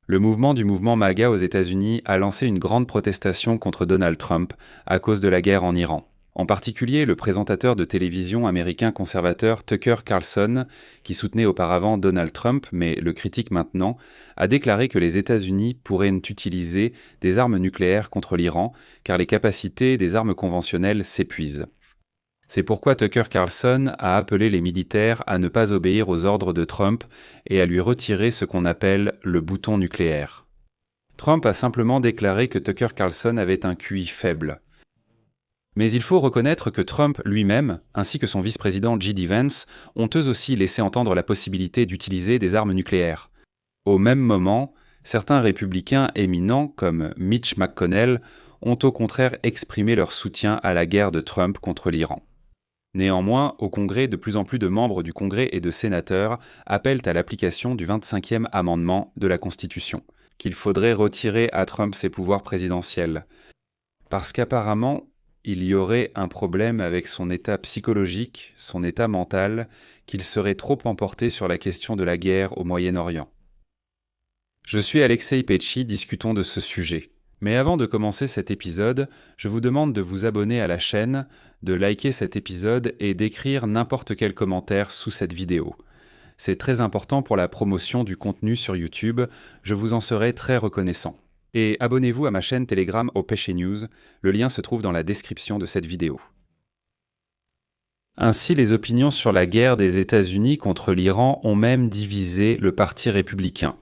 Le mouvement MAGA aux États-Unis a lancé une grande protestation contre Donald Trump à cause de la guerre en Iran. En particulier, le présentateur de télévision américain conservateur Tucker Carlson, qui soutenait auparavant Donald Trump mais le critique maintenant, a déclaré que les États-Unis pourraient utiliser des armes nucléaires contre l'Iran car les capacités des armes conventionnelles s'épuisent. C'est pourquoi Tucker Carlson a appelé les militaires à ne pas obéir aux ordres de Trump et à lui retirer ce qu'on appelle le bouton nucléaire. Trump a simplement déclaré que Tucker Carlson avait un QI faible. Mais il faut reconnaître que Trump lui-même, ainsi que son vice-président J.D. Vance, ont eux aussi laissé entendre la possibilité d'utiliser des armes nucléaires. Au même moment, certains républicains éminents, comme Mitch McConnell, ont au contraire exprimé leur soutien à la guerre de Trump contre l'Iran. Néanmoins, au Congrès, de plus en plus de membres du Congrès et de sénateurs appellent à l'application du 25e amendement de la Constitution, qu'il faudrait retirer à Trump ses pouvoirs présidentiels. Parce qu'apparemment, il y aurait un problème avec son état psychologique, son état mental, qu'il serait trop emporté sur la question de la guerre au Moyen-Orient. Je suis Alexei Pecci, discutons de ce sujet. Mais avant de commencer cet épisode, je vous demande de vous abonner à la chaîne, de liker cet épisode et d'écrire n'importe quel commentaire sous cette vidéo. C'est très important pour la promotion du contenu sur YouTube, je vous en serai très reconnaissant. Et abonnez-vous à ma chaîne Telegram au Pecci News, le lien se trouve dans la description de cette vidéo. Ainsi, les opinions sur la guerre des États-Unis contre l'Iran ont même divisé le Parti républicain.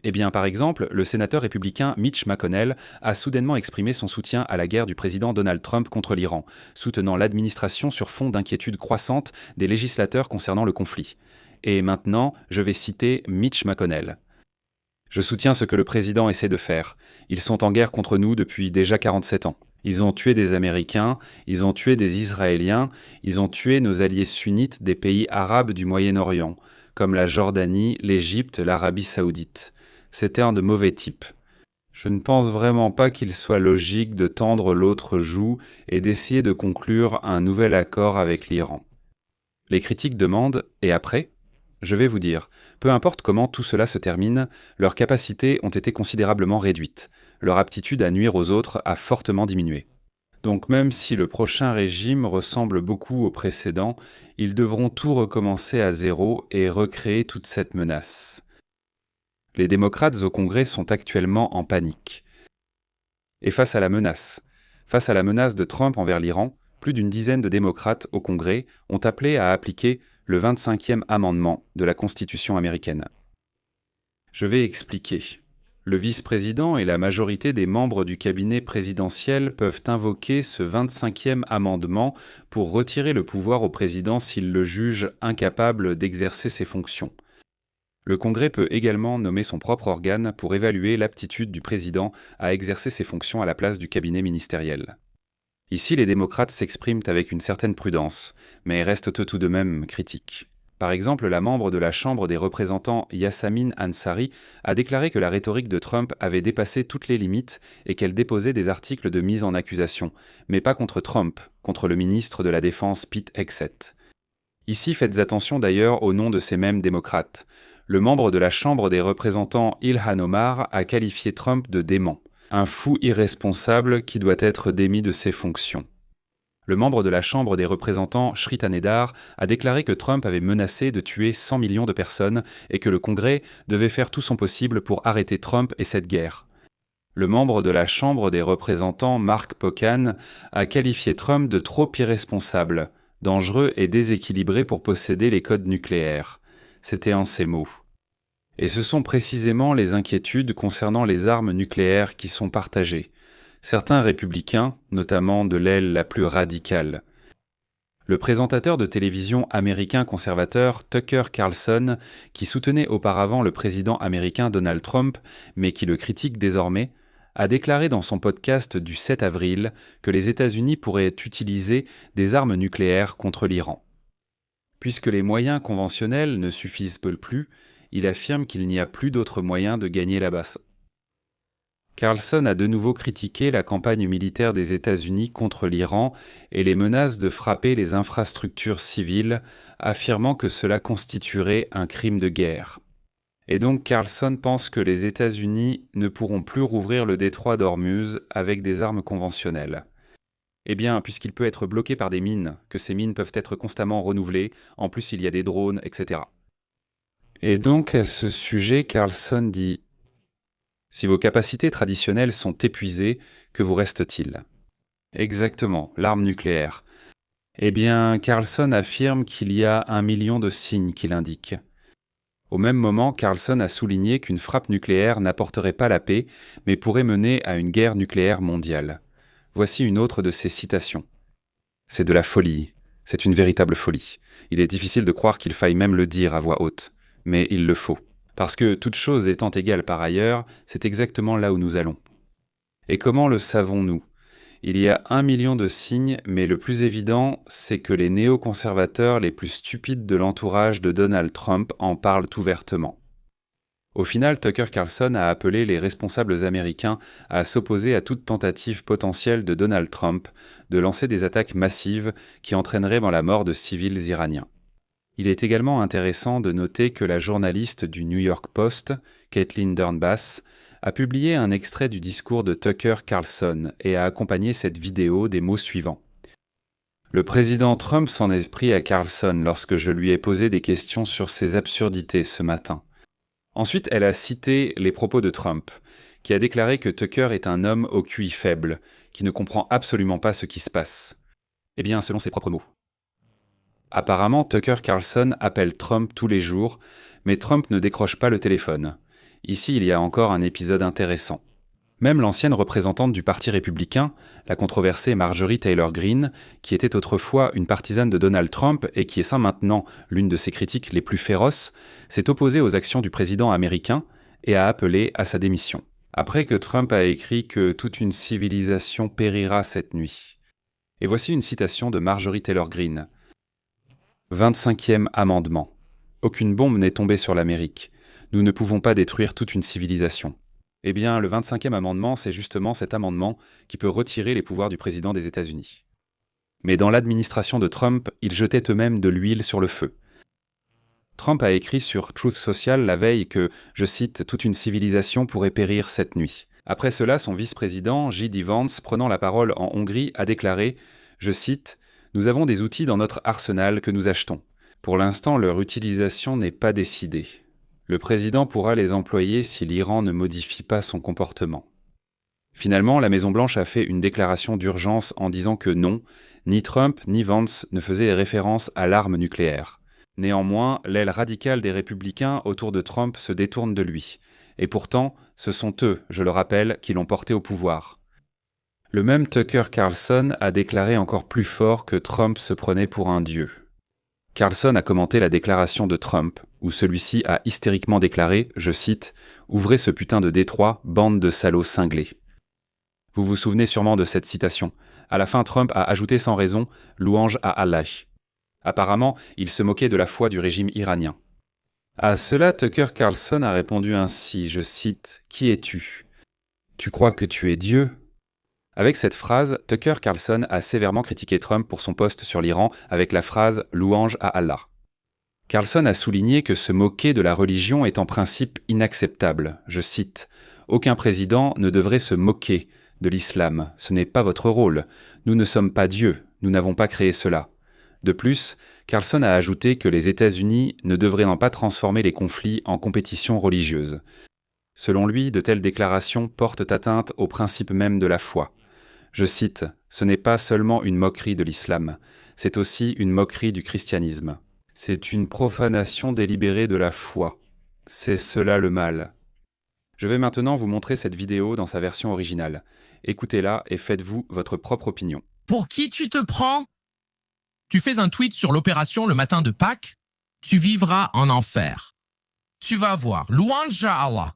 Eh bien, par exemple, le sénateur républicain Mitch McConnell a soudainement exprimé son soutien à la guerre du président Donald Trump contre l'Iran, soutenant l'administration sur fond d'inquiétude croissante des législateurs concernant le conflit. Et maintenant, je vais citer Mitch McConnell. « Je soutiens ce que le président essaie de faire. Ils sont en guerre contre nous depuis déjà 47 ans. Ils ont tué des Américains, ils ont tué des Israéliens, ils ont tué nos alliés sunnites des pays arabes du Moyen-Orient, comme la Jordanie, l'Égypte, l'Arabie saoudite. C'était un de mauvais types. Je ne pense vraiment pas qu'il soit logique de tendre l'autre joue et d'essayer de conclure un nouvel accord avec l'Iran. » Les critiques demandent « Et après ?» Je vais vous dire, peu importe comment tout cela se termine, leurs capacités ont été considérablement réduites. Leur aptitude à nuire aux autres a fortement diminué. Donc même si le prochain régime ressemble beaucoup au précédent, ils devront tout recommencer à zéro et recréer toute cette menace. Les démocrates au Congrès sont actuellement en panique. Et face à la menace de Trump envers l'Iran, plus d'une dizaine de démocrates au Congrès ont appelé à appliquer le 25e amendement de la Constitution américaine. Je vais expliquer. Le vice-président et la majorité des membres du cabinet présidentiel peuvent invoquer ce 25e amendement pour retirer le pouvoir au président s'ils le jugent incapable d'exercer ses fonctions. Le Congrès peut également nommer son propre organe pour évaluer l'aptitude du président à exercer ses fonctions à la place du cabinet ministériel. Ici, les démocrates s'expriment avec une certaine prudence, mais restent tout de même critiques. Par exemple, la membre de la Chambre des représentants Yasamin Ansari a déclaré que la rhétorique de Trump avait dépassé toutes les limites et qu'elle déposait des articles de mise en accusation, mais pas contre Trump, contre le ministre de la Défense Pete Hegseth. Ici, faites attention d'ailleurs au nom de ces mêmes démocrates. Le membre de la Chambre des représentants Ilhan Omar a qualifié Trump de dément, un fou irresponsable qui doit être démis de ses fonctions. Le membre de la Chambre des représentants Shrita Nedar a déclaré que Trump avait menacé de tuer 100 millions de personnes et que le Congrès devait faire tout son possible pour arrêter Trump et cette guerre. Le membre de la Chambre des représentants Mark Pocan a qualifié Trump de trop irresponsable, dangereux et déséquilibré pour posséder les codes nucléaires. C'était en ces mots. Et ce sont précisément les inquiétudes concernant les armes nucléaires qui sont partagées. Certains républicains, notamment de l'aile la plus radicale. Le présentateur de télévision américain conservateur Tucker Carlson, qui soutenait auparavant le président américain Donald Trump, mais qui le critique désormais, a déclaré dans son podcast du 7 avril que les États-Unis pourraient utiliser des armes nucléaires contre l'Iran. Puisque les moyens conventionnels ne suffisent plus, il affirme qu'il n'y a plus d'autres moyens de gagner la bataille. Carlson a de nouveau critiqué la campagne militaire des États-Unis contre l'Iran et les menaces de frapper les infrastructures civiles, affirmant que cela constituerait un crime de guerre. Et donc Carlson pense que les États-Unis ne pourront plus rouvrir le détroit d'Ormuz avec des armes conventionnelles. Eh bien, puisqu'il peut être bloqué par des mines, que ces mines peuvent être constamment renouvelées, en plus il y a des drones, etc. Et donc à ce sujet, Carlson dit « Si vos capacités traditionnelles sont épuisées, que vous reste-t-il » Exactement, l'arme nucléaire. Eh bien, Carlson affirme qu'il y a 1 million de signes qui l'indiquent. Au même moment, Carlson a souligné qu'une frappe nucléaire n'apporterait pas la paix, mais pourrait mener à une guerre nucléaire mondiale. Voici une autre de ses citations. « C'est de la folie, c'est une véritable folie. Il est difficile de croire qu'il faille même le dire à voix haute, mais il le faut. Parce que, toute chose étant égale par ailleurs, c'est exactement là où nous allons. Et comment le savons-nous ? Il y a 1 million de signes, mais le plus évident, c'est que les néoconservateurs les plus stupides de l'entourage de Donald Trump en parlent ouvertement. Au final, Tucker Carlson a appelé les responsables américains à s'opposer à toute tentative potentielle de Donald Trump de lancer des attaques massives qui entraîneraient dans la mort de civils iraniens. Il est également intéressant de noter que la journaliste du New York Post, Caitlin Dernbass, a publié un extrait du discours de Tucker Carlson et a accompagné cette vidéo des mots suivants. Le président Trump s'en est pris à Carlson lorsque je lui ai posé des questions sur ses absurdités ce matin. Ensuite, elle a cité les propos de Trump, qui a déclaré que Tucker est un homme au QI faible, qui ne comprend absolument pas ce qui se passe. Eh bien, selon ses propres mots. Apparemment, Tucker Carlson appelle Trump tous les jours, mais Trump ne décroche pas le téléphone. Ici, il y a encore un épisode intéressant. Même l'ancienne représentante du Parti républicain, la controversée Marjorie Taylor Greene, qui était autrefois une partisane de Donald Trump et qui est sans maintenant l'une de ses critiques les plus féroces, s'est opposée aux actions du président américain et a appelé à sa démission. Après que Trump a écrit que toute une civilisation périra cette nuit. Et voici une citation de Marjorie Taylor Greene. 25e amendement. Aucune bombe n'est tombée sur l'Amérique. Nous ne pouvons pas détruire toute une civilisation. Eh bien, le 25e amendement, c'est justement cet amendement qui peut retirer les pouvoirs du président des États-Unis. Mais dans l'administration de Trump, ils jetaient eux-mêmes de l'huile sur le feu. Trump a écrit sur Truth Social la veille que, je cite, « toute une civilisation pourrait périr cette nuit ». Après cela, son vice-président, J.D. Vance, prenant la parole en Hongrie, a déclaré, je cite, « Nous avons des outils dans notre arsenal que nous achetons. Pour l'instant, leur utilisation n'est pas décidée. Le président pourra les employer si l'Iran ne modifie pas son comportement. » Finalement, la Maison-Blanche a fait une déclaration d'urgence en disant que non, ni Trump ni Vance ne faisaient référence à l'arme nucléaire. Néanmoins, l'aile radicale des républicains autour de Trump se détourne de lui. Et pourtant, ce sont eux, je le rappelle, qui l'ont porté au pouvoir. Le même Tucker Carlson a déclaré encore plus fort que Trump se prenait pour un dieu. Carlson a commenté la déclaration de Trump, où celui-ci a hystériquement déclaré, je cite, « Ouvrez ce putain de détroit, bande de salauds cinglés ». Vous vous souvenez sûrement de cette citation. À la fin, Trump a ajouté sans raison « louange à Allah ». Apparemment, il se moquait de la foi du régime iranien. À cela, Tucker Carlson a répondu ainsi, je cite, « Qui es-tu ? Tu crois que tu es Dieu ?» Avec cette phrase, Tucker Carlson a sévèrement critiqué Trump pour son post sur l'Iran avec la phrase « louange à Allah ». Carlson a souligné que se moquer de la religion est en principe inacceptable. Je cite, « Aucun président ne devrait se moquer de l'islam. Ce n'est pas votre rôle. Nous ne sommes pas Dieu. Nous n'avons pas créé cela. » De plus, Carlson a ajouté que les États-Unis ne devraient pas transformer les conflits en compétition religieuse. Selon lui, de telles déclarations portent atteinte au principe même de la foi. Je cite, « Ce n'est pas seulement une moquerie de l'islam, c'est aussi une moquerie du christianisme. C'est une profanation délibérée de la foi. C'est cela le mal. » Je vais maintenant vous montrer cette vidéo dans sa version originale. Écoutez-la et faites-vous votre propre opinion. Pour qui tu te prends? Tu fais un tweet sur l'opération le matin de Pâques? Tu vivras en enfer. Tu vas voir, louange à Allah.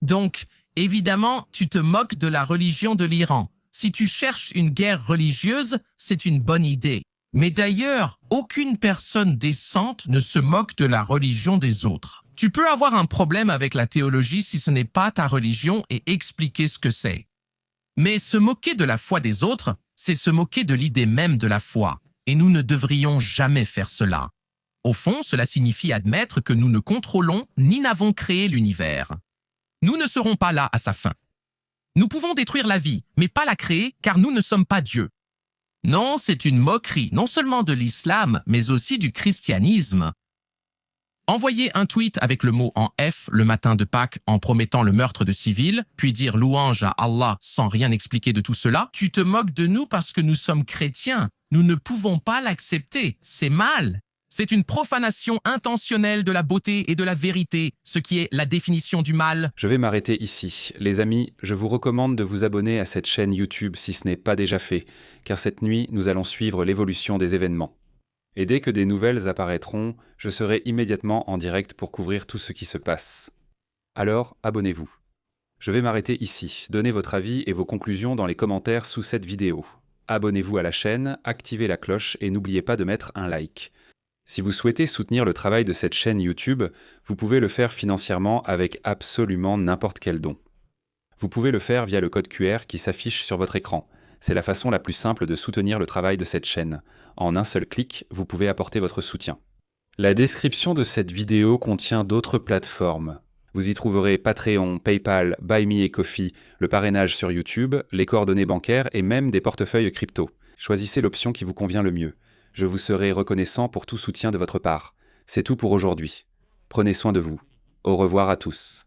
Donc, évidemment, tu te moques de la religion de l'Iran. Si tu cherches une guerre religieuse, c'est une bonne idée. Mais d'ailleurs, aucune personne décente ne se moque de la religion des autres. Tu peux avoir un problème avec la théologie si ce n'est pas ta religion et expliquer ce que c'est. Mais se moquer de la foi des autres, c'est se moquer de l'idée même de la foi. Et nous ne devrions jamais faire cela. Au fond, cela signifie admettre que nous ne contrôlons ni n'avons créé l'univers. Nous ne serons pas là à sa fin. Nous pouvons détruire la vie, mais pas la créer, car nous ne sommes pas Dieu. Non, c'est une moquerie, non seulement de l'islam, mais aussi du christianisme. Envoyer un tweet avec le mot en F le matin de Pâques en promettant le meurtre de civils, puis dire louange à Allah sans rien expliquer de tout cela, tu te moques de nous parce que nous sommes chrétiens. Nous ne pouvons pas l'accepter. C'est mal. C'est une profanation intentionnelle de la beauté et de la vérité, ce qui est la définition du mal. Je vais m'arrêter ici. Les amis, je vous recommande de vous abonner à cette chaîne YouTube si ce n'est pas déjà fait, car cette nuit, nous allons suivre l'évolution des événements. Et dès que des nouvelles apparaîtront, je serai immédiatement en direct pour couvrir tout ce qui se passe. Alors, abonnez-vous. Je vais m'arrêter ici. Donnez votre avis et vos conclusions dans les commentaires sous cette vidéo. Abonnez-vous à la chaîne, activez la cloche et n'oubliez pas de mettre un like. Si vous souhaitez soutenir le travail de cette chaîne YouTube, vous pouvez le faire financièrement avec absolument n'importe quel don. Vous pouvez le faire via le code QR qui s'affiche sur votre écran. C'est la façon la plus simple de soutenir le travail de cette chaîne. En un seul clic, vous pouvez apporter votre soutien. La description de cette vidéo contient d'autres plateformes. Vous y trouverez Patreon, PayPal, Buy Me et Ko-fi, le parrainage sur YouTube, les coordonnées bancaires et même des portefeuilles crypto. Choisissez l'option qui vous convient le mieux. Je vous serai reconnaissant pour tout soutien de votre part. C'est tout pour aujourd'hui. Prenez soin de vous. Au revoir à tous.